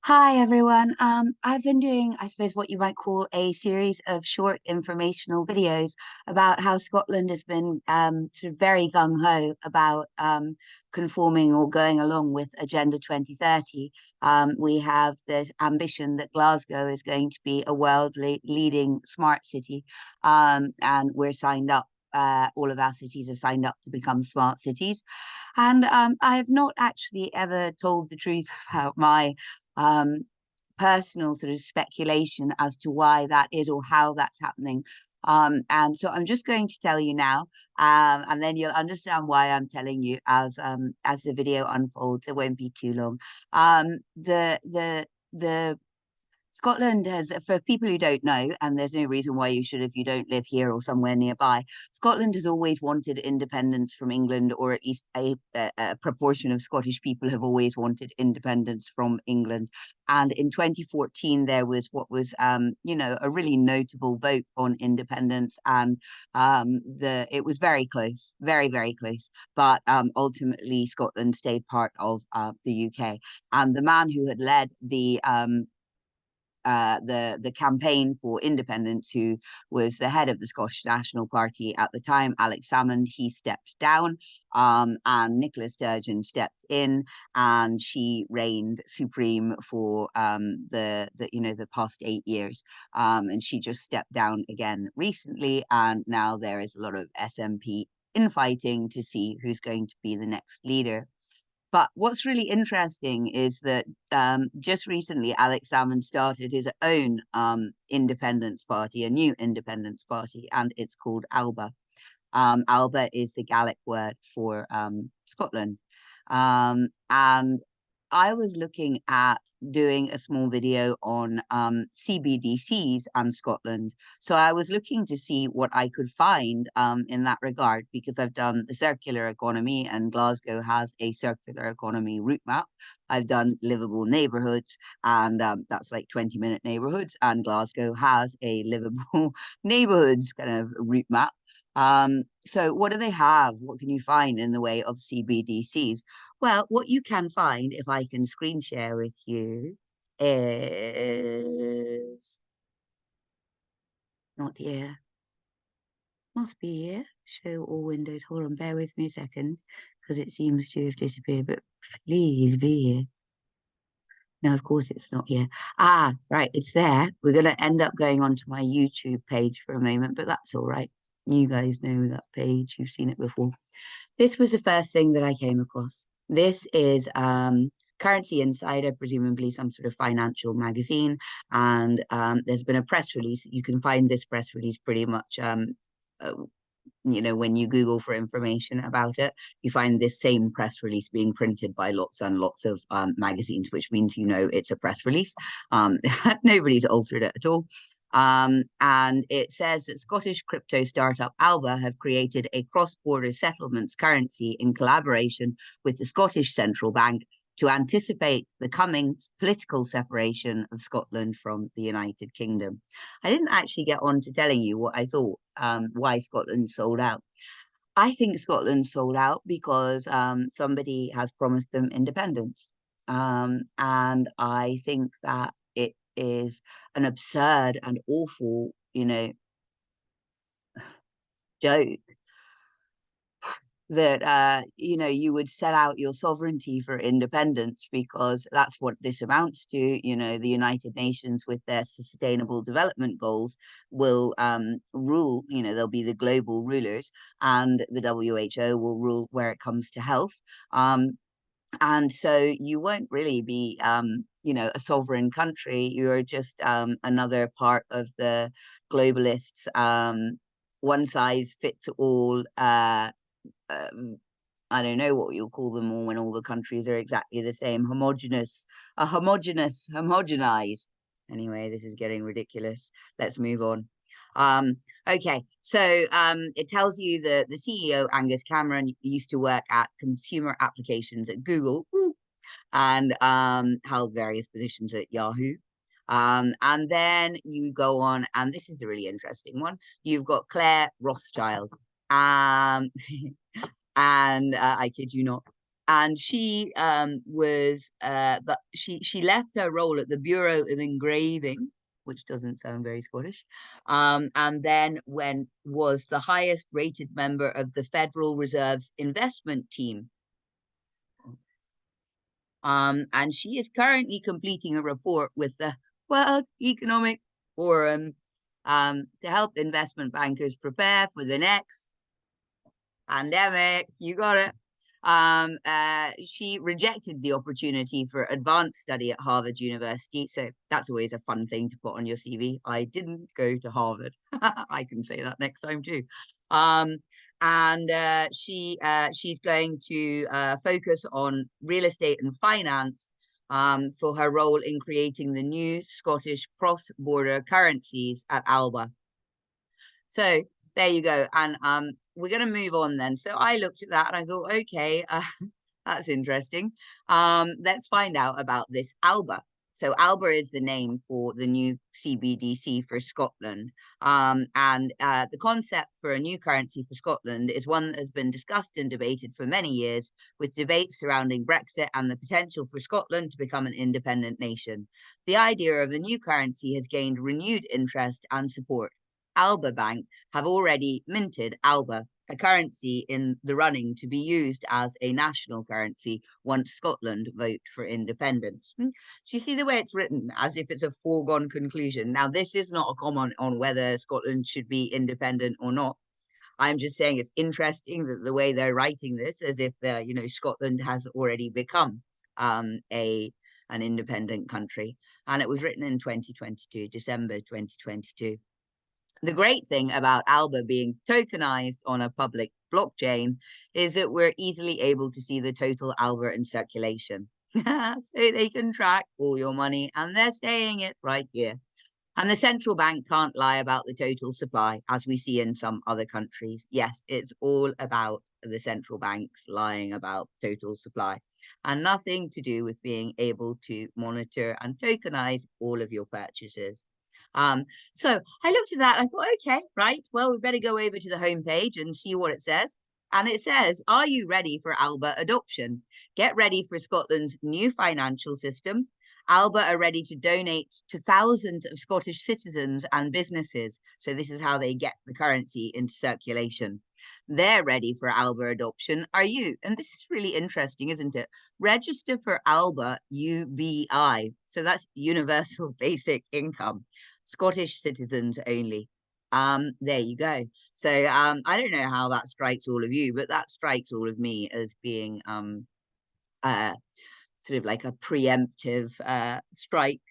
Hi everyone. I've been doing, I suppose, what you might call a series of short informational videos about how Scotland has been sort of very gung-ho about conforming or going along with Agenda 2030. We have this ambition that Glasgow is going to be a world leading smart city, and we're signed up. All of our cities are signed up to become smart cities. And I have not actually ever told the truth about my um, personal sort of speculation as to why that is or how that's happening. And so I'm just going to tell you now, and then you'll understand why I'm telling you as the video unfolds. It won't be too long. The Scotland has, for people who don't know, and there's no reason why you should if you don't live here or somewhere nearby, Scotland has always wanted independence from England, or at least a proportion of Scottish people have always wanted independence from England. And in 2014, there was what was, a really notable vote on independence, and it was very close, very, very close. But ultimately, Scotland stayed part of the UK. And the man who had led the campaign for independence, who was the head of the Scottish National Party at the time, Alex Salmond, he stepped down, and Nicola Sturgeon stepped in, and she reigned supreme for the past 8 years, and she just stepped down again recently, and now there is a lot of SNP infighting to see who's going to be the next leader. But what's really interesting is that just recently, Alex Salmond started his own independence party, a new independence party, and it's called Alba. Alba is the Gaelic word for Scotland. And I was looking at doing a small video on CBDCs and Scotland. So I was looking to see what I could find in that regard, because I've done the circular economy, and Glasgow has a circular economy route map. I've done livable neighbourhoods, and that's like 20-minute neighbourhoods, and Glasgow has a livable neighbourhoods kind of route map. So what do they have? What can you find in the way of CBDCs? Well, what you can find, if I can screen share with you, is not here. Must be here. Show all windows. Hold on, bear with me a second, because it seems to have disappeared, but please be here. No, of course it's not here. Ah, right, it's there. We're going to end up going onto my YouTube page for a moment, but that's all right. You guys know that page. You've seen it before. This was the first thing that I came across. This is Currency Insider, presumably some sort of financial magazine. And there's been a press release. You can find this press release pretty much, uh, when you Google for information about it, you find this same press release being printed by lots and lots of magazines, which means it's a press release. Nobody's altered it at all. And it says that Scottish crypto startup Alba have created a cross-border settlements currency in collaboration with the Scottish Central Bank to anticipate the coming political separation of Scotland from the United Kingdom. I didn't actually get on to telling you what I thought, why Scotland sold out. I think Scotland sold out because somebody has promised them independence. And I think that it is an absurd and awful, joke that you would sell out your sovereignty for independence, because that's what this amounts to. The United Nations, with their sustainable development goals, will rule. They'll be the global rulers, and the WHO will rule where it comes to health. And so you won't really be a sovereign country. You're just another part of the globalists one size fits all. I don't know what you'll call them all when all the countries are exactly the same. Homogenized. Anyway, this is getting ridiculous. Let's move on. Okay, so it tells you that the CEO Angus Cameron used to work at consumer applications at Google, and held various positions at Yahoo. And then you go on, and this is a really interesting one. You've got Clare Rothschild. Um, and I kid you not, And she she left her role at the Bureau of Engraving, which doesn't sound very Scottish, and then was the highest rated member of the Federal Reserve's investment team. And she is currently completing a report with the World Economic Forum to help investment bankers prepare for the next pandemic. You got it. She rejected the opportunity for advanced study at Harvard University. So that's always a fun thing to put on your CV. I didn't go to Harvard. I can say that next time too. She's going to focus on real estate and finance for her role in creating the new Scottish cross-border currencies at Alba. So there you go. And we're going to move on then. So I looked at that and I thought, okay, that's interesting. Let's find out about this Alba. So Alba is the name for the new CBDC for Scotland. The concept for a new currency for Scotland is one that has been discussed and debated for many years, with debates surrounding Brexit and the potential for Scotland to become an independent nation. The idea of a new currency has gained renewed interest and support. Alba Bank have already minted Alba, a currency in the running to be used as a national currency once Scotland vote for independence. So you see the way it's written, as if it's a foregone conclusion. Now, this is not a comment on whether Scotland should be independent or not. I'm just saying it's interesting that the way they're writing this, as if Scotland has already become an independent country. And it was written in 2022, December 2022. The great thing about Alba being tokenized on a public blockchain is that we're easily able to see the total Alba in circulation. So they can track all your money, and they're saying it right here. And the central bank can't lie about the total supply, as we see in some other countries. Yes, it's all about the central banks lying about total supply, and nothing to do with being able to monitor and tokenize all of your purchases. So I looked at that and I thought, okay, right, well, we better go over to the homepage and see what it says. And it says, are you ready for Alba adoption? Get ready for Scotland's new financial system. Alba are ready to donate to thousands of Scottish citizens and businesses. So this is how they get the currency into circulation. They're ready for Alba adoption. Are you? And this is really interesting, isn't it? Register for Alba UBI. So that's Universal Basic Income. Scottish citizens only. There you go. So I don't know how that strikes all of you, but that strikes all of me as being sort of like a preemptive strike.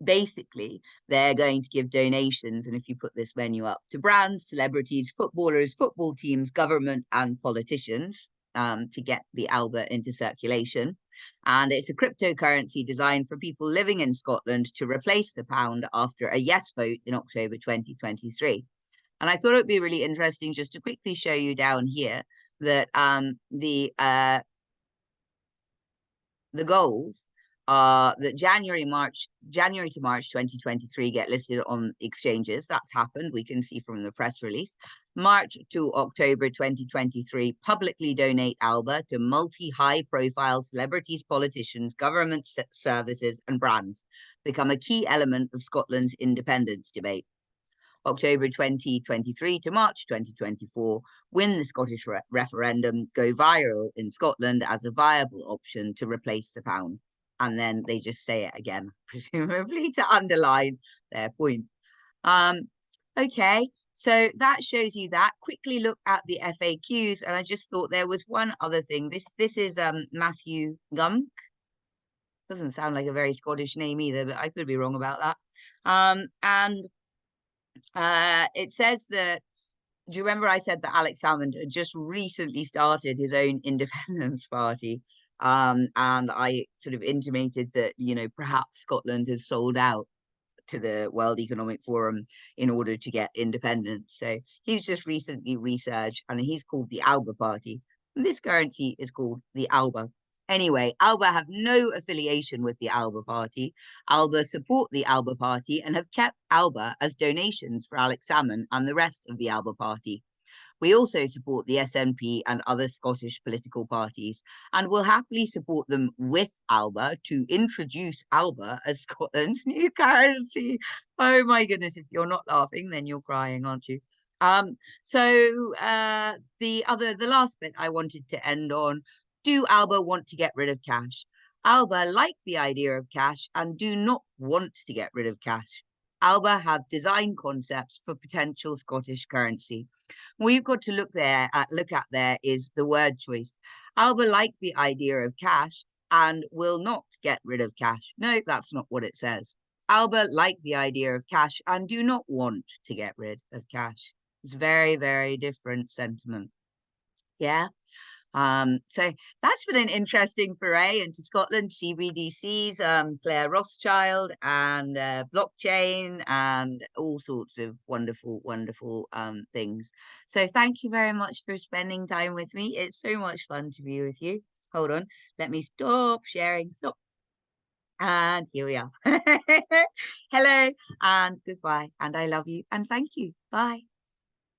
Basically, they're going to give donations, and if you put this menu up, to brands, celebrities, footballers, football teams, government, and politicians to get the Alba into circulation. And it's a cryptocurrency designed for people living in Scotland to replace the pound after a yes vote in October 2023. And I thought it would be really interesting just to quickly show you down here that the goals are that January to March 2023 get listed on exchanges. That's happened. We can see from the press release. March to October 2023, publicly donate Alba to multi-high profile celebrities, politicians, government services and brands. Become a key element of Scotland's independence debate. October 2023 to March 2024, win the Scottish referendum, go viral in Scotland as a viable option to replace the pound. And then they just say it again, presumably to underline their point. Okay, so that shows you that. Quickly look at the FAQs, and I just thought there was one other thing. This is Matthew Gumk. Doesn't sound like a very Scottish name either, but I could be wrong about that. It says that, do you remember I said that Alex Salmond had just recently started his own independence party? And I sort of intimated that, perhaps Scotland has sold out to the World Economic Forum in order to get independence. So he's just recently researched, and he's called the Alba Party. And this currency is called the Alba. Anyway, Alba have no affiliation with the Alba Party. Alba support the Alba Party and have kept Alba as donations for Alex Salmond and the rest of the Alba Party. We also support the SNP and other Scottish political parties, and will happily support them with Alba to introduce Alba as Scotland's new currency. Oh my goodness, if you're not laughing, then you're crying, aren't you? The last bit I wanted to end on, do Alba want to get rid of cash? Alba like the idea of cash and do not want to get rid of cash. Alba have design concepts for potential Scottish currency. What you've got to look at there is the word choice. Alba like the idea of cash and will not get rid of cash. No, that's not what it says. Alba like the idea of cash and do not want to get rid of cash. It's very, very different sentiment. Yeah. So that's been an interesting foray into Scotland, CBDCs, Clare Rothschild, and blockchain, and all sorts of wonderful, wonderful things. So thank you very much for spending time with me. It's so much fun to be with you. Hold on, let me stop sharing. Stop. And here we are. Hello and goodbye. And I love you and thank you. Bye.